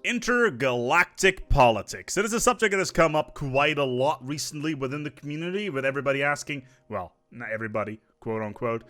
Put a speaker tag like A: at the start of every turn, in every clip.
A: intergalactic politics. It is a subject that has come up quite a lot recently within the community, with everybody asking, well, not everybody, quote unquote,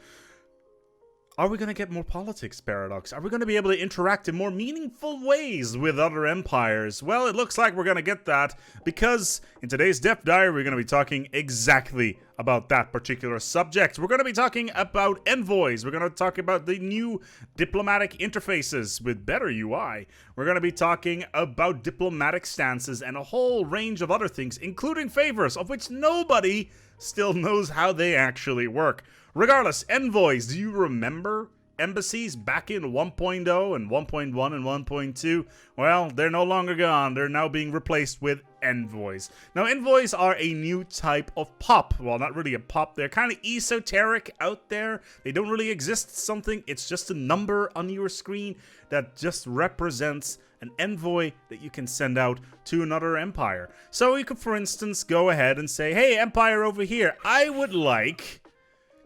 A: are we going to get more politics, Paradox? Are we going to be able to interact in more meaningful ways with other empires? Well, it looks like we're going to get that, because in today's Death Diary, we're going to be talking exactly about that particular subject. We're going to be talking about Envoys. We're going to talk about the new diplomatic interfaces with better UI. We're going to be talking about diplomatic stances and a whole range of other things, including favors, of which nobody still knows how they actually work. Regardless, Envoys, do you remember embassies back in 1.0 and 1.1 and 1.2? Well, they're no longer gone. They're now being replaced with Envoys. Now, Envoys are a new type of pop. Well, not really a pop. They're kind of esoteric out there. They don't really exist something. It's just a number on your screen that just represents an envoy that you can send out to another empire. So you could, for instance, go ahead and say, hey, empire over here, I would like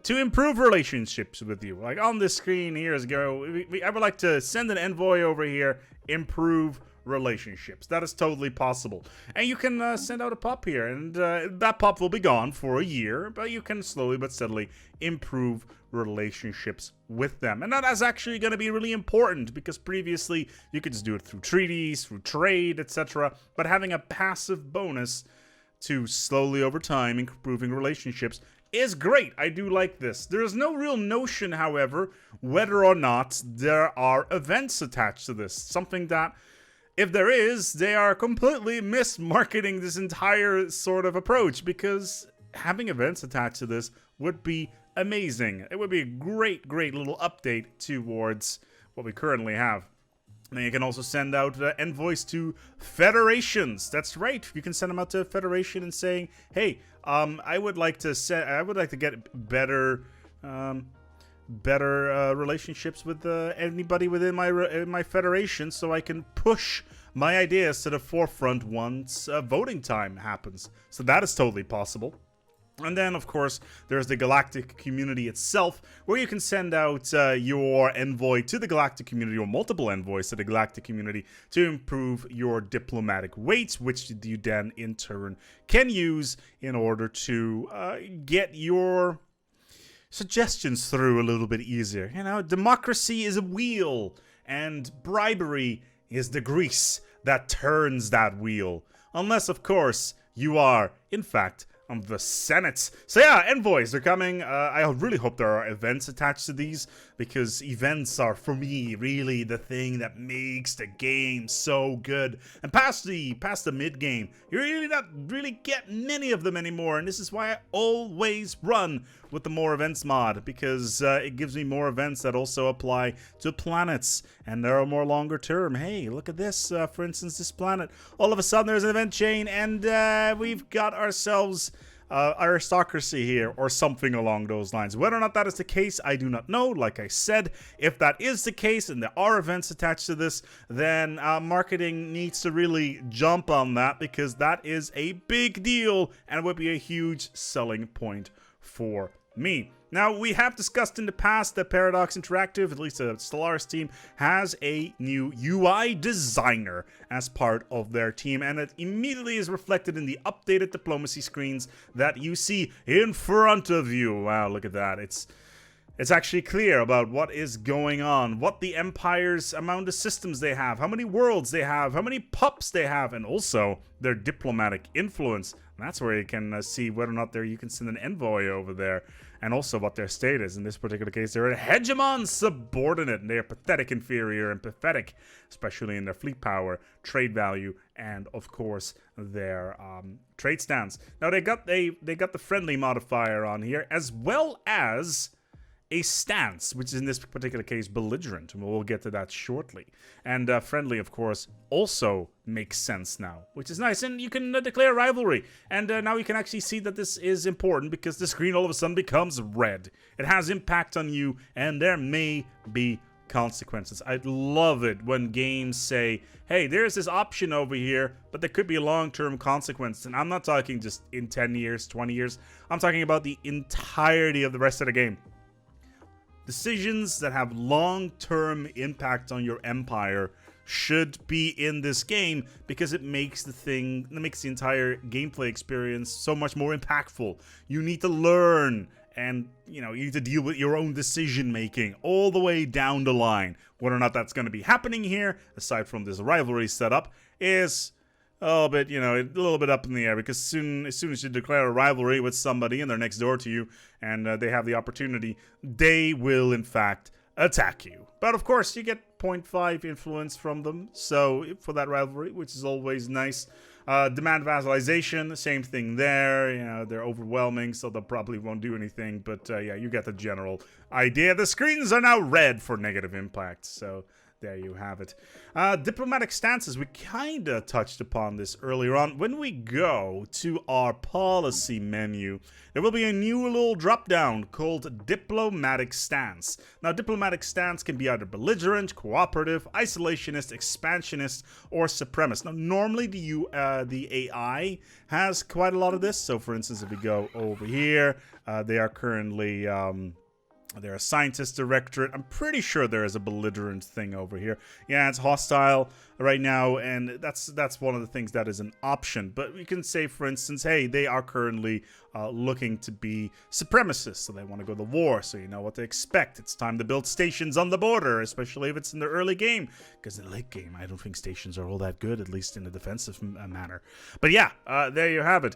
A: to improve relationships with you. Like on this screen here is I would like to send an envoy over here, improve relationships. That is totally possible. And you can send out a pop here, and that pop will be gone for a year, but you can slowly but steadily improve relationships with them. And that is actually going to be really important, because previously you could just do it through treaties, through trade, etc. But having a passive bonus to slowly over time improving relationships is great. I do like this. There is no real notion, however, whether or not there are events attached to this. Something that, if there is, they are completely mismarketing this entire sort of approach, because having events attached to this would be amazing. It would be a great, great little update towards what we currently have. Now you can also send out envoys to federations. That's right. You can send them out to a federation and saying, "Hey, I would like to get better, relationships with anybody within my federation, so I can push my ideas to the forefront once voting time happens." So that is totally possible. And then, of course, there's the Galactic community itself, where you can send out your envoy to the Galactic community, or multiple envoys to the Galactic community, to improve your diplomatic weight, which you then, in turn, can use in order to get your suggestions through a little bit easier. You know, democracy is a wheel, and bribery is the grease that turns that wheel. Unless, of course, you are, in fact, the Senate. So yeah, envoys, they're coming. I really hope there are events attached to these, because events are, for me, really the thing that makes the game so good. And past the mid game, you really not really get many of them anymore, and this is why I always run with the more events mod, because it gives me more events that also apply to planets, and they're more longer term. Hey, look at this, for instance, this planet. All of a sudden there's an event chain, and we've got ourselves aristocracy here, or something along those lines. Whether or not that is the case, I do not know. Like I said, if that is the case and there are events attached to this, then marketing needs to really jump on that, because that is a big deal and would be a huge selling point for me. Now, we have discussed in the past that Paradox Interactive, at least the Stellaris team, has a new UI designer as part of their team, and it immediately is reflected in the updated diplomacy screens that you see in front of you. Wow, look at that. It's actually clear about what is going on, what the Empire's amount of systems they have, how many worlds they have, how many pups they have, and also their diplomatic influence. And that's where you can see whether or not you can send an envoy over there, and also what their state is. In this particular case, they're a hegemon subordinate, and they are pathetic inferior and pathetic, especially in their fleet power, trade value, and of course their trade stance. Now they got the friendly modifier on here, as well as a stance, which is in this particular case belligerent, and we'll get to that shortly. And friendly, of course, also makes sense now, which is nice. And you can declare rivalry, and now you can actually see that this is important, because the screen all of a sudden becomes red. It has impact on you, and there may be consequences. I love it when games say, hey, there's this option over here, but there could be a long-term consequence. And I'm not talking just in 10 years, 20 years. I'm talking about the entirety of the rest of the game. Decisions that have long-term impact on your empire should be in this game because it makes the entire gameplay experience so much more impactful. You need to learn, and you need to deal with your own decision making all the way down the line. Whether or not that's going to be happening here, aside from this rivalry setup, is a little bit up in the air, because as soon as you declare a rivalry with somebody and they're next door to you and they have the opportunity, they will in fact attack you. But of course, you get 0.5 influence from them, so for that rivalry, which is always nice. Demand vassalization, same thing there. They're overwhelming, so they probably won't do anything. But yeah, you get the general idea. The screens are now red for negative impact, so there you have it. Diplomatic stances, we kind of touched upon this earlier on. When we go to our policy menu, there will be a new little drop-down called Diplomatic Stance. Now, Diplomatic Stance can be either belligerent, cooperative, isolationist, expansionist, or supremacist. Now, normally the AI has quite a lot of this. So, for instance, if we go over here, they are currently... they're a scientist directorate. I'm pretty sure there is a belligerent thing over here. Yeah, it's hostile right now, and that's one of the things that is an option. But we can say, for instance, hey, they are currently looking to be supremacists, so they want to go to war, so you know what to expect. It's time to build stations on the border, especially if it's in the early game, because in the late game, I don't think stations are all that good, at least in a defensive manner. But yeah, there you have it.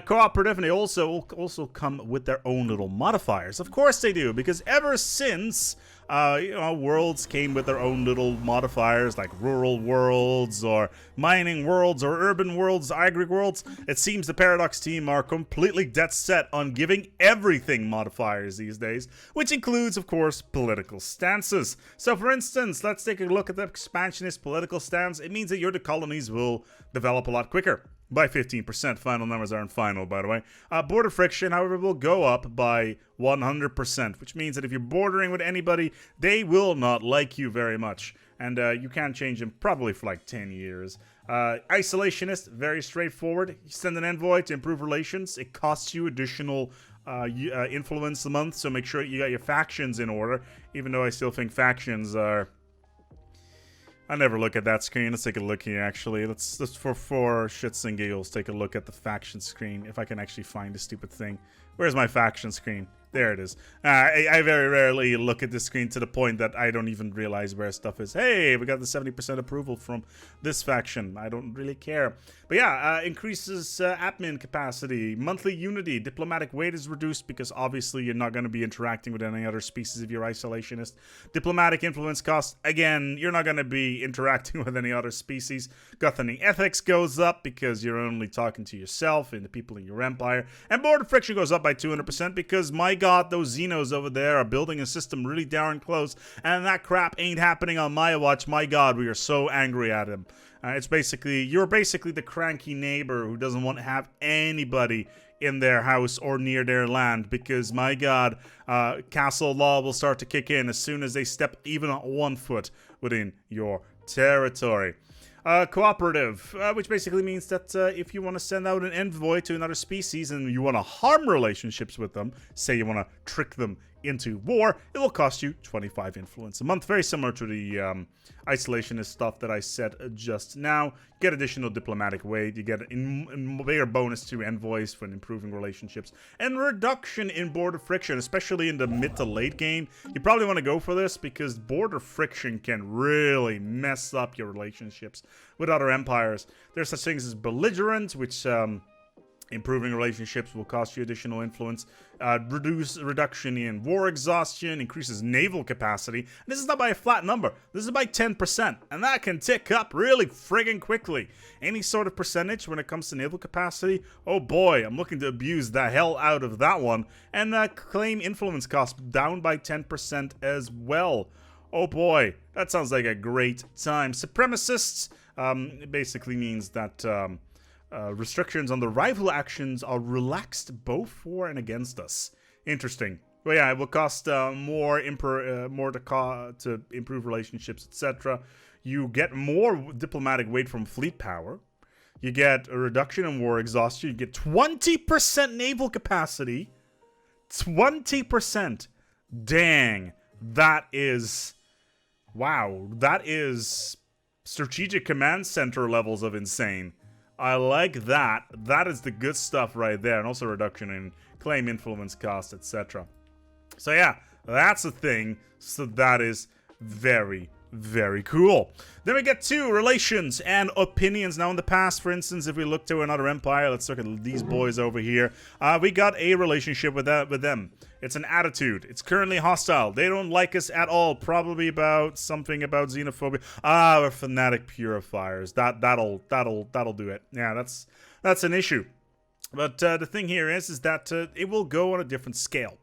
A: Cooperative, and they also come with their own little modifiers. Of course they do, because ever since worlds came with their own little modifiers, like rural worlds or mining worlds or urban worlds, agri worlds. It seems the Paradox team are completely dead set on giving everything modifiers these days, which includes, of course, political stances. So, for instance, let's take a look at the expansionist political stance. It means that your colonies will develop a lot quicker. By 15%. Final numbers aren't final, by the way. Border friction, however, will go up by 100%, which means that if you're bordering with anybody, they will not like you very much. And you can't change them probably for like 10 years. Isolationist, very straightforward. You send an envoy to improve relations. It costs you additional influence a month, so make sure you got your factions in order, even though I still think factions are... I never look at that screen. Let's take a look here, actually. Let's for shits and giggles, take a look at the faction screen, if I can actually find the stupid thing. Where's my faction screen? There it is. I very rarely look at this screen to the point that I don't even realize where stuff is. Hey, we got the 70% approval from this faction. I don't really care. But yeah, increases admin capacity. Monthly unity. Diplomatic weight is reduced because obviously you're not going to be interacting with any other species if you're isolationist. Diplomatic influence cost. Again, you're not going to be interacting with any other species. Governing ethics goes up because you're only talking to yourself and the people in your empire. And border friction goes up by 200% because my god, those Xenos over there are building a system really darn close, and that crap ain't happening on my watch. My god, we are so angry at him. You're basically the cranky neighbor who doesn't want to have anybody in their house or near their land, because my god, castle law will start to kick in as soon as they step even 1 foot within your territory. Cooperative, which basically means that if you want to send out an envoy to another species and you want to harm relationships with them, say you want to trick them into war, it will cost you 25 influence a month. Very similar to the isolationist stuff that I said just now. You get additional diplomatic weight, you get a bigger bonus to envoys for improving relationships, and reduction in border friction, especially in the mid to late game. You probably want to go for this because border friction can really mess up your relationships with other empires. There's such things as belligerent, which improving relationships will cost you additional influence. Reduction in war exhaustion, increases naval capacity. And this is not by a flat number. This is by 10%. And that can tick up really friggin' quickly. Any sort of percentage when it comes to naval capacity, oh boy, I'm looking to abuse the hell out of that one. And claim influence cost down by 10% as well. Oh boy, that sounds like a great time. Supremacists basically means that... restrictions on the rival actions are relaxed both for and against us. Interesting. Well, yeah, it will cost more to improve relationships, etc. You get more diplomatic weight from fleet power. You get a reduction in war exhaustion. You get 20% naval capacity. 20%. Dang. That is... Wow. That is... strategic command center levels of insane. I like that. That is the good stuff right there. And also reduction in claim influence cost, etc. So yeah, that's a thing. So that is very, very cool. Then we get to relations and opinions. Now in the past, for instance, if we look to another empire, let's look at these boys over here. We got a relationship with them. It's an attitude. It's currently hostile. They don't like us at all. Probably about something about xenophobia. We're fanatic purifiers. That'll do it. Yeah, that's an issue. But the thing here is that it will go on a different scale.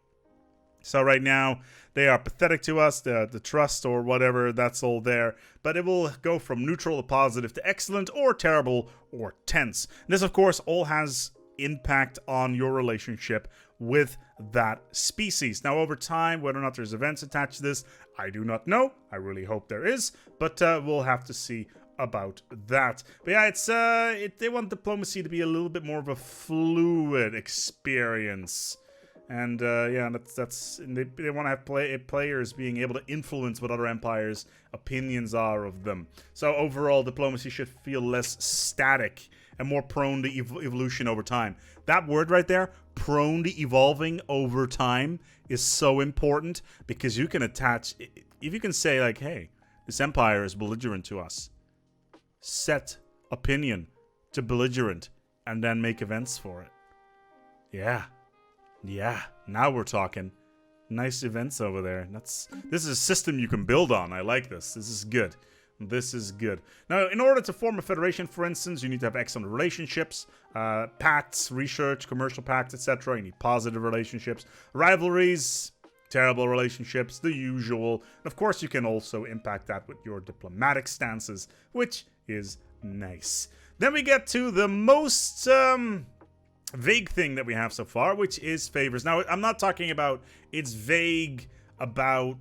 A: So right now, they are pathetic to us, the trust or whatever, that's all there. But it will go from neutral to positive to excellent or terrible or tense. This, of course, all has impact on your relationship with that species. Now, over time, whether or not there's events attached to this, I do not know. I really hope there is, but we'll have to see about that. But yeah, they want diplomacy to be a little bit more of a fluid experience. And yeah, they want to have players being able to influence what other empires' opinions are of them. So overall, diplomacy should feel less static and more prone to evolution over time. That word right there, prone to evolving over time, is so important because you can attach, if you can say like, hey, this empire is belligerent to us, set opinion to belligerent and then make events for it. Yeah, now we're talking. Nice events over there. This is a system you can build on. I like this. This is good. This is good. Now, in order to form a federation, for instance, you need to have excellent relationships, pacts, research, commercial pacts, etc. You need positive relationships. Rivalries, terrible relationships, the usual. And of course, you can also impact that with your diplomatic stances, which is nice. Then we get to the most vague thing that we have so far, which is favors. Now, I'm not talking about it's vague about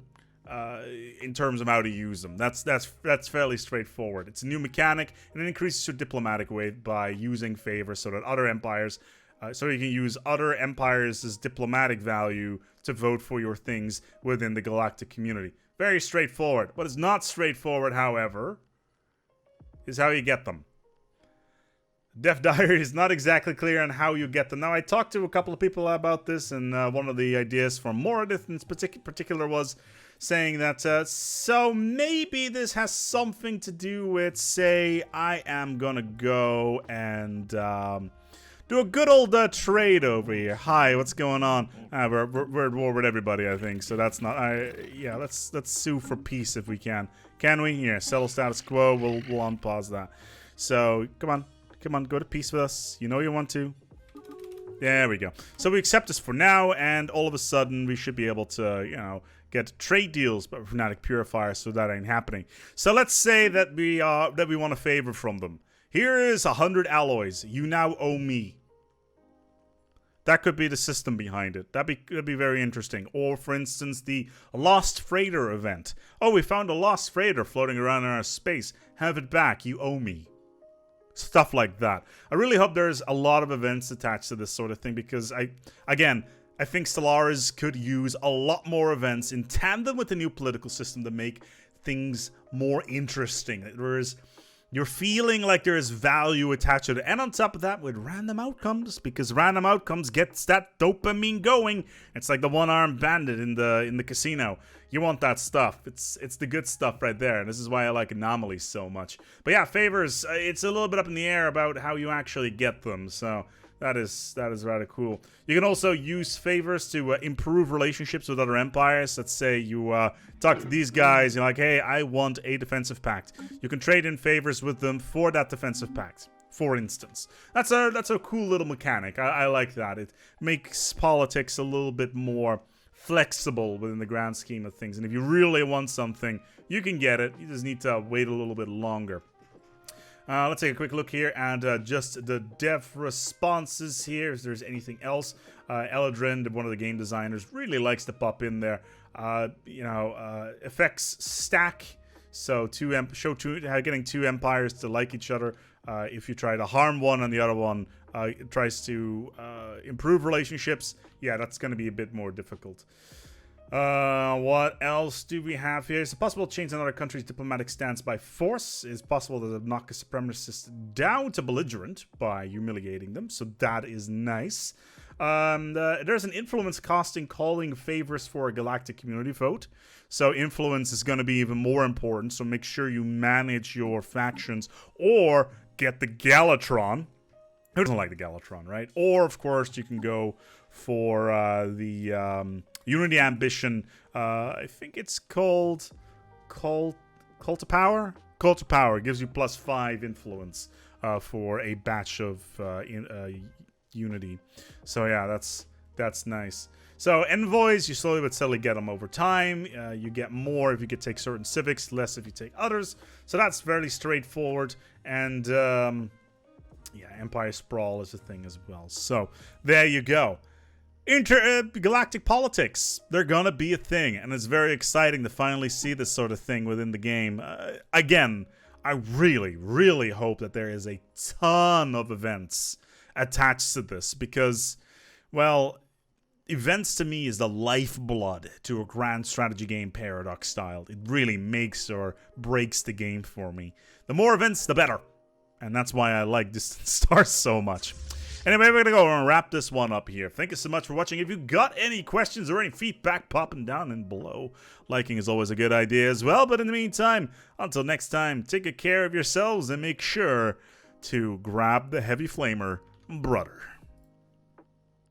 A: in terms of how to use them. That's fairly straightforward. It's a new mechanic, and it increases your diplomatic weight by using favors so that other empires, so you can use other empires' diplomatic value to vote for your things within the galactic community. Very straightforward. What is not straightforward, however, is how you get them. Death Diary is not exactly clear on how you get them. Now, I talked to a couple of people about this, and one of the ideas from Moradith in particular was saying that, so maybe this has something to do with, say, I am gonna go and do a good old trade over here. Hi, what's going on? We're at war with everybody, I think, so that's not... yeah, let's sue for peace if we can. Can we? Yeah, settle status quo. We'll unpause that. So, come on, go to peace with us. You know you want to. There we go. So we accept this for now, and all of a sudden we should be able to, you know, get trade deals with Fanatic Purifier, so that ain't happening. So let's say that we want a favor from them. Here is 100 alloys. You now owe me. That could be the system behind it. That'd be very interesting. Or, for instance, the Lost Freighter event. Oh, we found a Lost Freighter floating around in our space. Have it back. You owe me. Stuff like that. I really hope there's a lot of events attached to this sort of thing, because I think Stellaris could use a lot more events in tandem with the new political system to make things more interesting. You're feeling like there is value attached to it. And on top of that, with random outcomes, because random outcomes gets that dopamine going. It's like the one-armed bandit in the casino. You want that stuff. It's the good stuff right there. And this is why I like anomalies so much. But yeah, favors, it's a little bit up in the air about how you actually get them. So that is rather cool. You can also use favors to improve relationships with other empires. Let's say you talk to these guys, you're like, hey, I want a defensive pact. You can trade in favors with them for that defensive pact, for instance. That's a cool little mechanic. I like that. It makes politics a little bit more flexible within the grand scheme of things. And if you really want something, you can get it. You just need to wait a little bit longer. Let's take a quick look here at just the dev responses here, if there's anything else. Eladrin, one of the game designers, really likes to pop in there. Effects stack. So getting two empires to like each other. If you try to harm one and the other one tries to improve relationships, yeah, that's going to be a bit more difficult. What else do we have here? It's possible to change another country's diplomatic stance by force. It's possible to knock a supremacist down to belligerent by humiliating them. So that is nice. There's an influence cost in calling favors for a galactic community vote. So influence is going to be even more important. So make sure you manage your factions or get the Galatron. Who doesn't like the Galatron, right? Or, of course, you can go for the Unity Ambition. I think it's called Cult of Power? Cult of Power gives you +5 influence for a batch of Unity. So, yeah, that's nice. So, Envoys, you slowly but steadily get them over time. You get more if you could take certain civics, less if you take others. So, that's fairly straightforward. And, yeah, Empire Sprawl is a thing as well. So, there you go. Galactic Politics. They're gonna be a thing. And it's very exciting to finally see this sort of thing within the game. Again, I really, really hope that there is a ton of events attached to this. Because, well, events to me is the lifeblood to a grand strategy game, Paradox style. It really makes or breaks the game for me. The more events, the better. And that's why I like Distant Stars so much. Anyway, we're going to go and wrap this one up here. Thank you so much for watching. If you got any questions or any feedback, popping down and below. Liking is always a good idea as well. But in the meantime, until next time, take good care of yourselves and make sure to grab the heavy flamer, brother.